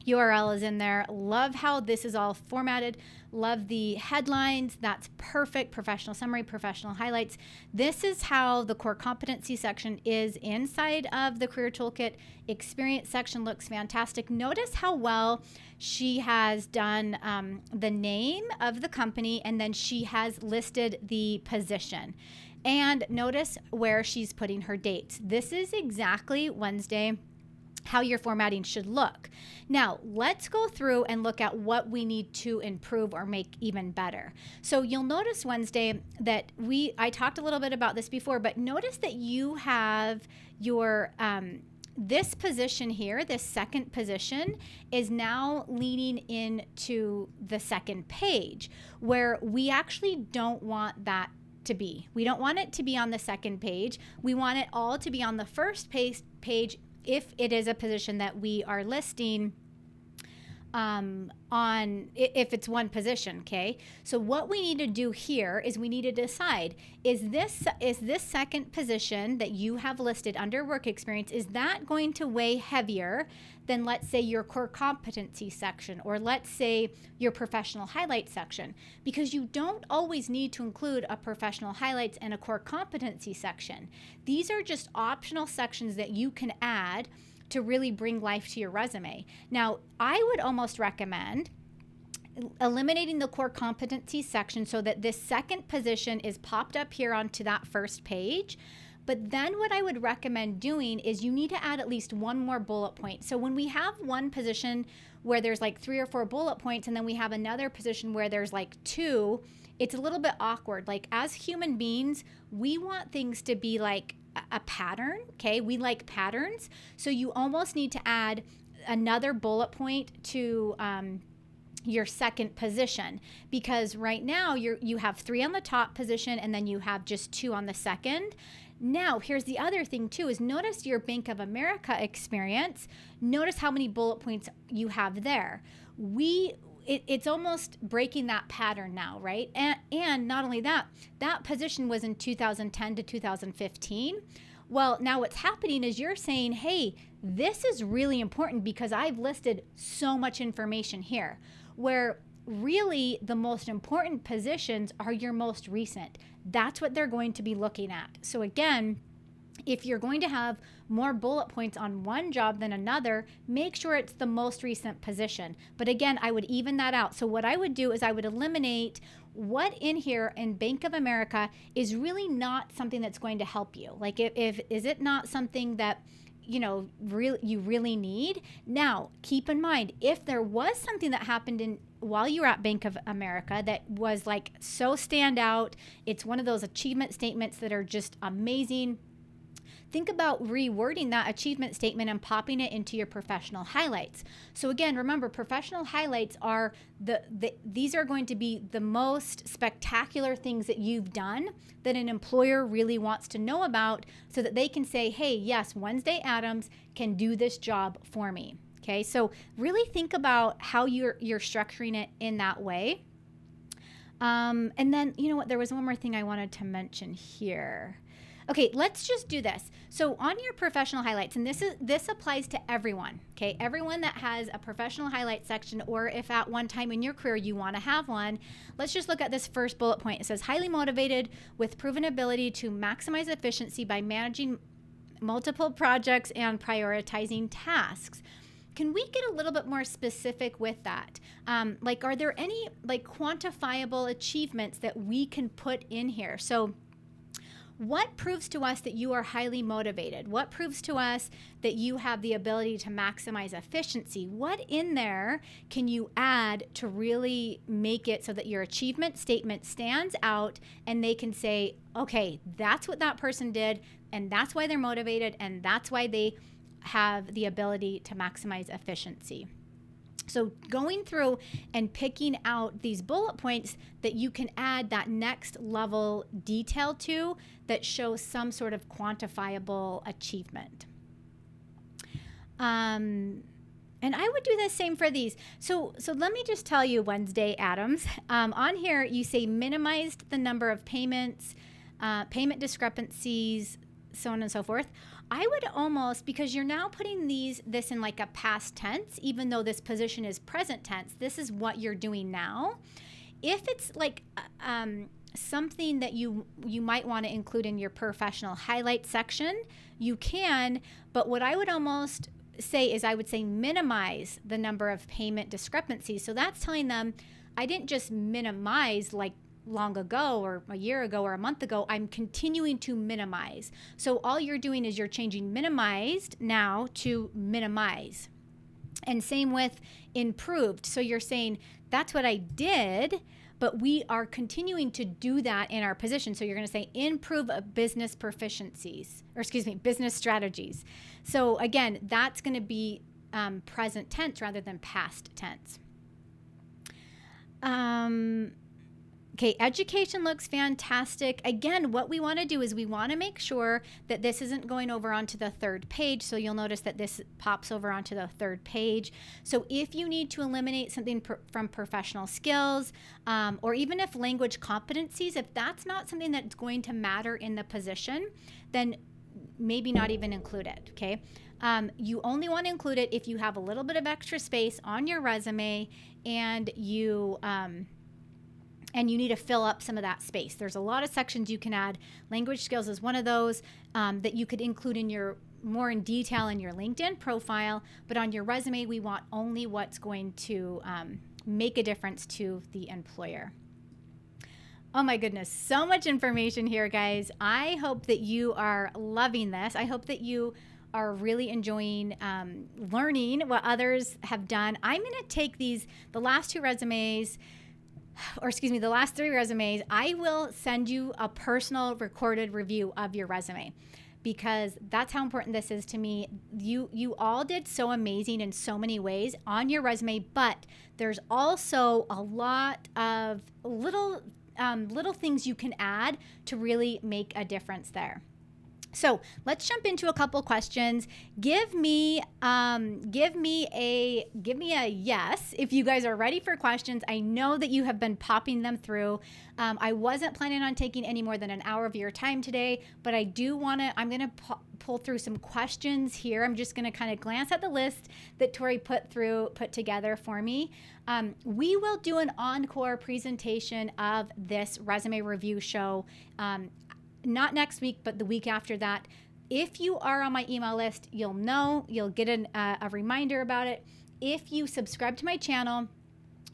URL is in there. Love how this is all formatted. Love the headlines. That's perfect. Professional summary, professional highlights. This is how the core competency section is inside of the Career Toolkit. Experience section looks fantastic. Notice how well she has done the name of the company, and then she has listed the position. And notice where she's putting her dates. This is exactly Wednesday how your formatting should look. Now, let's go through and look at what we need to improve or make even better. So you'll notice, Wednesday, that I talked a little bit about this before, but notice that you have your, this position here, this second position, is now leaning into the second page, where we actually don't want that to be. We don't want it to be on the second page. We want it all to be on the first page if it is a position that we are listing if it's one position, okay? So what we need to do here is we need to decide, is this second position that you have listed under work experience, is that going to weigh heavier than, let's say, your core competency section, or let's say your professional highlights section? Because you don't always need to include a professional highlights and a core competency section. These are just optional sections that you can add to really bring life to your resume. Now, I would almost recommend eliminating the core competency section so that this second position is popped up here onto that first page. But then what I would recommend doing is you need to add at least one more bullet point. So when we have one position where there's like 3 or 4 bullet points, and then we have another position where there's like 2, it's a little bit awkward. Like, as human beings, we want things to be like a pattern, okay? We like patterns. So you almost need to add another bullet point to your second position, because right now you have 3 on the top position and then you have just 2 on the second. Now, here's the other thing too, is notice your Bank of America experience. Notice how many bullet points you have there. It's almost breaking that pattern now, right? And not only that, that position was in 2010 to 2015. Well, now what's happening is you're saying, hey, this is really important because I've listed so much information here, where really the most important positions are your most recent. That's what they're going to be looking at. So again, if you're going to have more bullet points on one job than another, make sure it's the most recent position. But again, I would even that out. So what I would do is I would eliminate what in here in Bank of America is really not something that's going to help you. Like, if is it not something that you really need? Now, keep in mind, if there was something that happened while you were at Bank of America that was like so standout, it's one of those achievement statements that are just amazing, think about rewording that achievement statement and popping it into your professional highlights. So again, remember, professional highlights are these are going to be the most spectacular things that you've done that an employer really wants to know about, so that they can say, hey, yes, Wednesday Addams can do this job for me. Okay, so really think about how you're structuring it in that way. And then, you know what, there was one more thing I wanted to mention here. Okay, let's just do this. So on your professional highlights, and this applies to everyone, okay? Everyone that has a professional highlight section, or if at one time in your career you want to have one, let's just look at this first bullet point. It says, highly motivated with proven ability to maximize efficiency by managing multiple projects and prioritizing tasks. Can we get a little bit more specific with that? Like, are there any like quantifiable achievements that we can put in here? So what proves to us that you are highly motivated? What proves to us that you have the ability to maximize efficiency? What in there can you add to really make it so that your achievement statement stands out and they can say, okay, that's what that person did, and that's why they're motivated, and that's why they have the ability to maximize efficiency. So going through and picking out these bullet points that you can add that next level detail to, that shows some sort of quantifiable achievement. And I would do the same for these. So let me just tell you, Wednesday Addams, on here you say minimized the number of payments, payment discrepancies, so on and so forth. I would almost, because you're now putting this in like a past tense, even though this position is present tense, this is what you're doing now. If it's like something that you might want to include in your professional highlight section, you can, but what I would almost say is I would say minimize the number of payment discrepancies. So that's telling them, I didn't just minimize like long ago or a year ago or a month ago, I'm continuing to minimize. So all you're doing is you're changing minimized now to minimize. And same with improved. So you're saying that's what I did, but we are continuing to do that in our position. So you're going to say improve business proficiencies, or business strategies. So again, that's going to be present tense rather than past tense. Okay, education looks fantastic. Again, what we want to do is we want to make sure that this isn't going over onto the third page. So you'll notice that this pops over onto the third page. So if you need to eliminate something from professional skills, or even if language competencies, if that's not something that's going to matter in the position, then maybe not even include it, okay? You only want to include it if you have a little bit of extra space on your resume and you need to fill up some of that space. There's a lot of sections you can add. Language skills is one of those that you could include in your more in detail in your LinkedIn profile, but on your resume, we want only what's going to make a difference to the employer. Oh my goodness, so much information here, guys. I hope that you are loving this. I hope that you are really enjoying learning what others have done. I'm going to take the last three resumes, I will send you a personal recorded review of your resume, because that's how important this is to me. You all did so amazing in so many ways on your resume, but there's also a lot of little things you can add to really make a difference there. So let's jump into a couple questions. Give me a yes if you guys are ready for questions. I know that you have been popping them through. I wasn't planning on taking any more than an hour of your time today, but I'm going to pull through some questions here. I'm just going to kind of glance at the list that Tori put together for me. We will do an encore presentation of this resume review show. Not next week, but the week after that. If you are on my email list, you'll get a reminder about it. If you subscribe to my channel,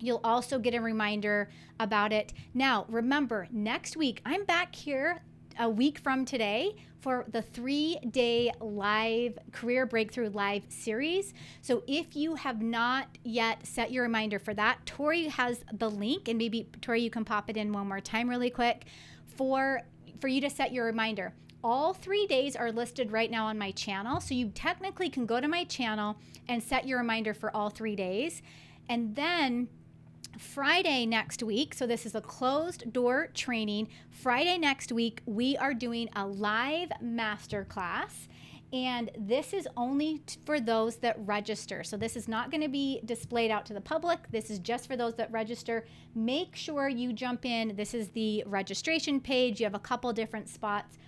you'll also get a reminder about it. Now, remember, next week, I'm back here a week from today for the 3-day live Career Breakthrough Live series. So if you have not yet set your reminder for that, Tori has the link, and maybe, Tori, you can pop it in one more time really quick for you to set your reminder. All 3 days are listed right now on my channel. So you technically can go to my channel and set your reminder for all 3 days. And then Friday next week, so this is a closed door training. Friday next week, we are doing a live masterclass. And this is only for those that register. So this is not going to be displayed out to the public. This is just for those that register. Make sure you jump in. This is the registration page. You have a couple different spots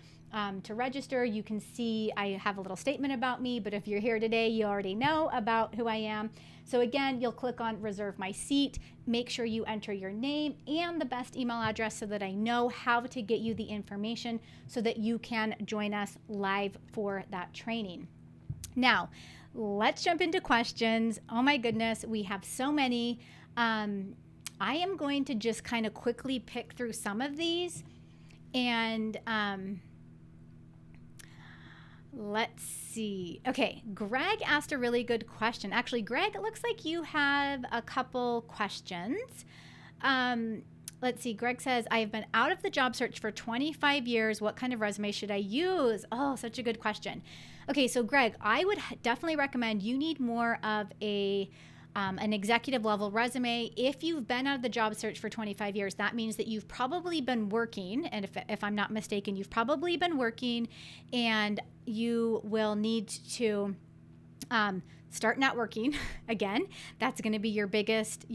to register. You can see I have a little statement about me, but if you're here today, you already know about who I am. So again, you'll click on reserve my seat. Make sure you enter your name and the best email address so that I know how to get you the information so that you can join us live for that training. Now, let's jump into questions. Oh my goodness, we have so many. I am going to just kind of quickly pick through some of these and let's see. Okay, Greg asked a really good question. Actually, Greg, it looks like you have a couple questions. Let's see. Greg says, I have been out of the job search for 25 years. What kind of resume should I use? Oh, such a good question. Okay, so Greg, I would definitely recommend you need more of an executive level resume. If you've been out of the job search for 25 years, that means that you've probably been working. And if I'm not mistaken, you've probably been working, and you will need to start networking again. That's going to be your biggest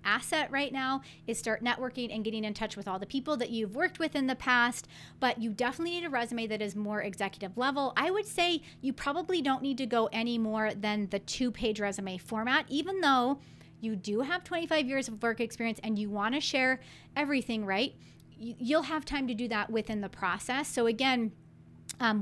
asset right now, is start networking and getting in touch with all the people that you've worked with in the past. But you definitely need a resume that is more executive level. I would say you probably don't need to go any more than the 2-page resume format, even though you do have 25 years of work experience and you want to share everything, right? You'll have time to do that within the process. So again,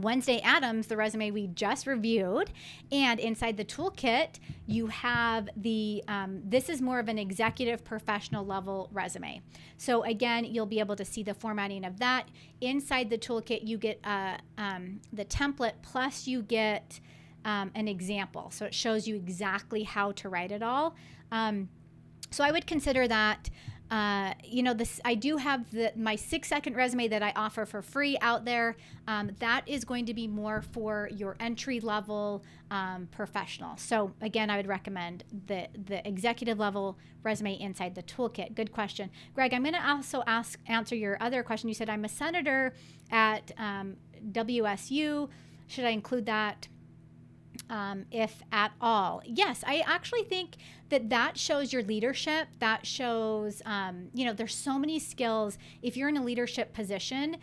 Wednesday Addams, the resume we just reviewed, and inside the toolkit, you have this is more of an executive professional level resume. So again, you'll be able to see the formatting of that. Inside the toolkit, you get the template, plus you get an example. So it shows you exactly how to write it all. So I would consider that. I do have my 6-second resume that I offer for free out there. That is going to be more for your entry level professional. So again, I would recommend the executive level resume inside the toolkit. Good question. Greg, I'm going to also answer your other question. You said, I'm a senator at WSU. Should I include that? If at all? Yes, I actually think that shows your leadership. That shows, there's so many skills. If you're in a leadership position,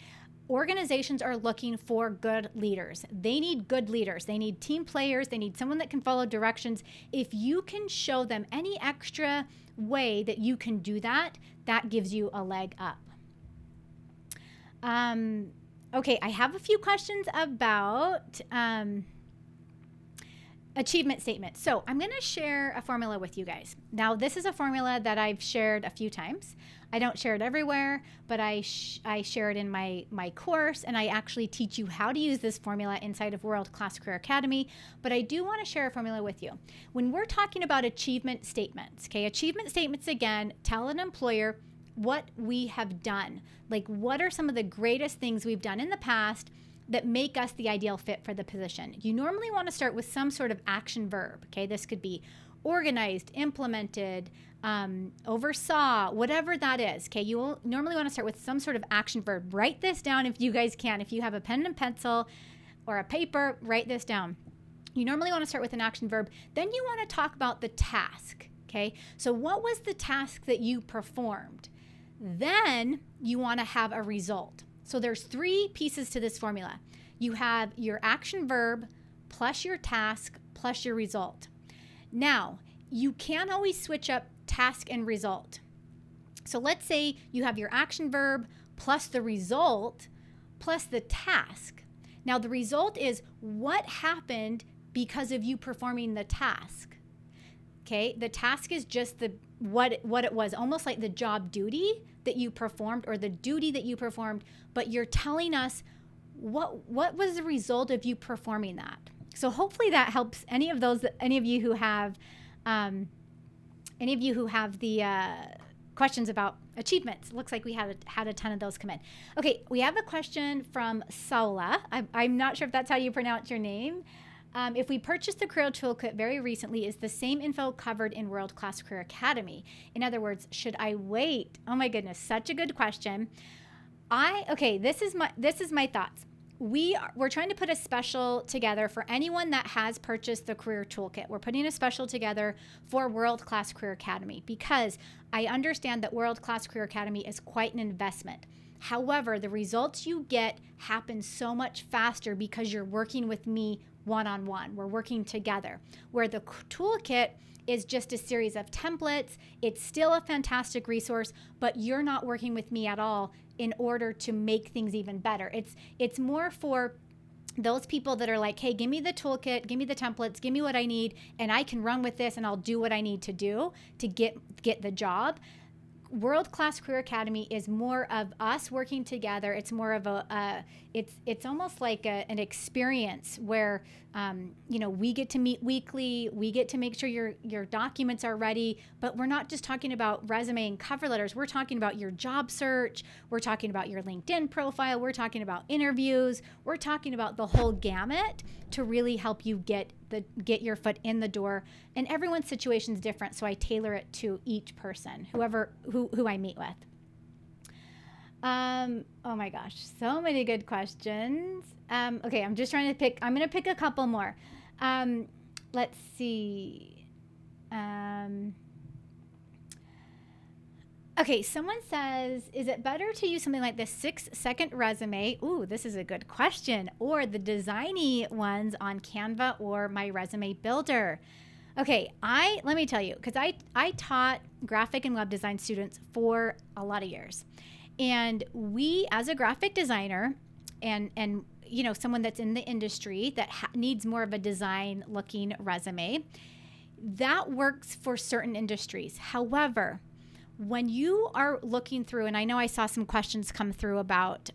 organizations are looking for good leaders. They need good leaders. They need team players. They need someone that can follow directions. If you can show them any extra way that you can do that, that gives you a leg up. Okay, I have a few questions about achievement statement. So I'm going to share a formula with you guys. Now, this is a formula that I've shared a few times. I don't share it everywhere, but I share it in my course, and I actually teach you how to use this formula inside of WorldClass Career Academy. But I do want to share a formula with you. When we're talking about achievement statements, okay, achievement statements, again, tell an employer what we have done. Like, what are some of the greatest things we've done in the past that make us the ideal fit for the position? You normally want to start with some sort of action verb. Okay, this could be organized, implemented, oversaw, whatever that is. Okay, you will normally want to start with some sort of action verb. Write this down if you guys can. If you have a pen and pencil or a paper, write this down. You normally want to start with an action verb. Then you want to talk about the task. Okay, so what was the task that you performed? Then you want to have a result. So there's 3 pieces to this formula. You have your action verb plus your task plus your result. Now, you can't always switch up task and result. So let's say you have your action verb plus the result plus the task. Now, the result is what happened because of you performing the task. Okay, the task is just what it was, almost like the job duty that you performed or the duty that you performed, but you're telling us what was the result of you performing that. So hopefully that helps any of you who have the questions about achievements. Looks like we had a ton of those come in. Okay, we have a question from Saula. I'm not sure if that's how you pronounce your name. If we purchased the Career Toolkit very recently, is the same info covered in WorldClass Career Academy? In other words, should I wait? Oh my goodness, such a good question. This is my thoughts. We're trying to put a special together for anyone that has purchased the Career Toolkit. We're putting a special together for WorldClass Career Academy because I understand that WorldClass Career Academy is quite an investment. However, the results you get happen so much faster because you're working with me one-on-one. We're working together. Where the toolkit is just a series of templates. It's still a fantastic resource, but you're not working with me at all in order to make things even better. It's more for those people that are like, hey, give me the toolkit, give me the templates, give me what I need, and I can run with this and I'll do what I need to do to get the job. WorldClass Career Academy is more of us working together. It's more of it's almost like an experience where, we get to meet weekly. We get to make sure your documents are ready, but we're not just talking about resume and cover letters. We're talking about your job search. We're talking about your LinkedIn profile. We're talking about interviews. We're talking about the whole gamut to really help you get your foot in the door. And everyone's situation is different, so I tailor it to each person, who I meet with. Oh my gosh, so many good questions. Okay, I'm just trying to I'm going to pick a couple more. Let's see. Okay, someone says, is it better to use something like the 6-second resume? Ooh, this is a good question. Or the designy ones on Canva or my resume builder? Okay, let me tell you, because I taught graphic and web design students for a lot of years. And we, as a graphic designer and someone that's in the industry that needs more of a design looking resume, that works for certain industries. However, when you are looking through, and I know I saw some questions come through about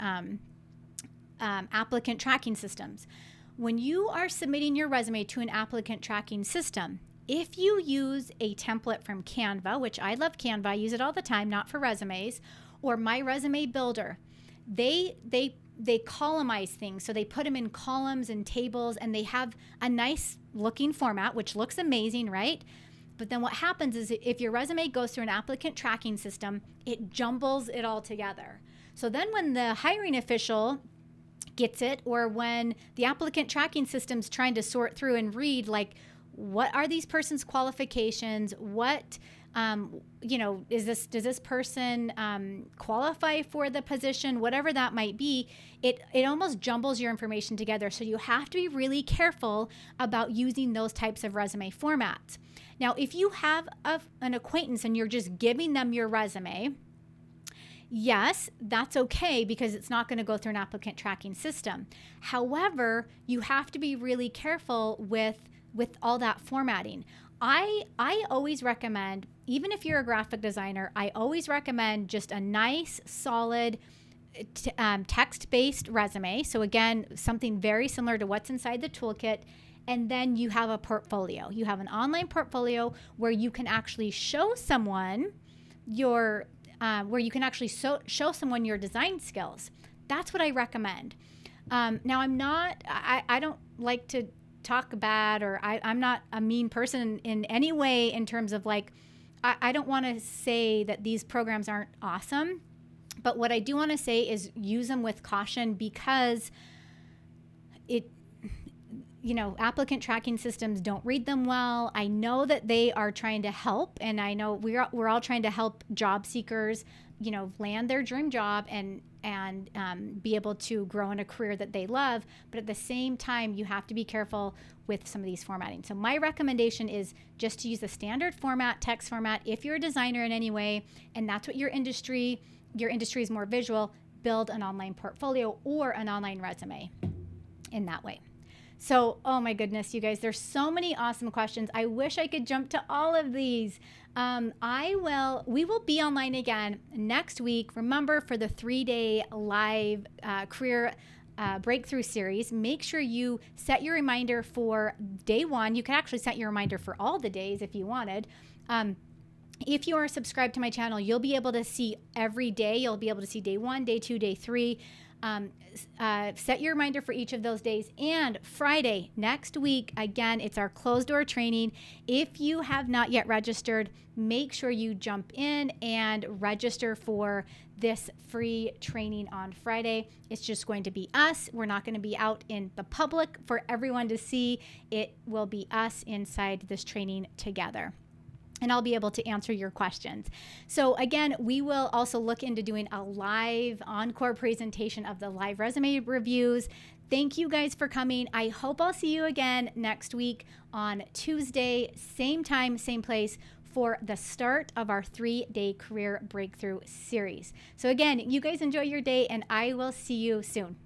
applicant tracking systems. When you are submitting your resume to an applicant tracking system, if you use a template from Canva, which I love Canva, I use it all the time, not for resumes, or my resume builder, they columnize things. So they put them in columns and tables, and they have a nice looking format, which looks amazing, right? But then what happens is if your resume goes through an applicant tracking system, it jumbles it all together. So then when the hiring official gets it, or when the applicant tracking system's trying to sort through and read, like, what are these person's qualifications? What, does this person qualify for the position? Whatever that might be, it almost jumbles your information together. So you have to be really careful about using those types of resume formats. Now, if you have an acquaintance and you're just giving them your resume, yes, that's okay because it's not going to go through an applicant tracking system. However, you have to be really careful with all that formatting. I always recommend, even if you're a graphic designer, I always recommend just a nice, solid text-based resume. So again, something very similar to what's inside the toolkit. And then you have a portfolio. You have an online portfolio where you can actually show someone your design skills. That's what I recommend. Now, I don't like to talk bad, or I'm not a mean person in any way in terms of like, I don't want to say that these programs aren't awesome, but what I do want to say is use them with caution because applicant tracking systems don't read them well. I know that they are trying to help, and I know we're all trying to help job seekers, land their dream job and be able to grow in a career that they love. But at the same time, you have to be careful with some of these formatting. So my recommendation is just to use a standard format, text format. If you're a designer in any way, and that's what your industry is more visual, build an online portfolio or an online resume in that way. So, oh my goodness, you guys, there's so many awesome questions. I wish I could jump to all of these. We will be online again next week. Remember, for the 3-day live career breakthrough series, make sure you set your reminder for day 1. You can actually set your reminder for all the days if you wanted. If you are subscribed to my channel, you'll be able to see every day. You'll be able to see day 1, day 2, day 3. Set your reminder for each of those days. And Friday next week, again, it's our closed door training. If you have not yet registered, make sure you jump in and register for this free training on Friday. It's just going to be us. We're not going to be out in the public for everyone to see. It will be us inside this training together. And I'll be able to answer your questions. So again, we will also look into doing a live encore presentation of the live resume reviews. Thank you guys for coming. I hope I'll see you again next week on Tuesday, same time, same place, for the start of our 3-day career breakthrough series. So again, you guys enjoy your day, and I will see you soon.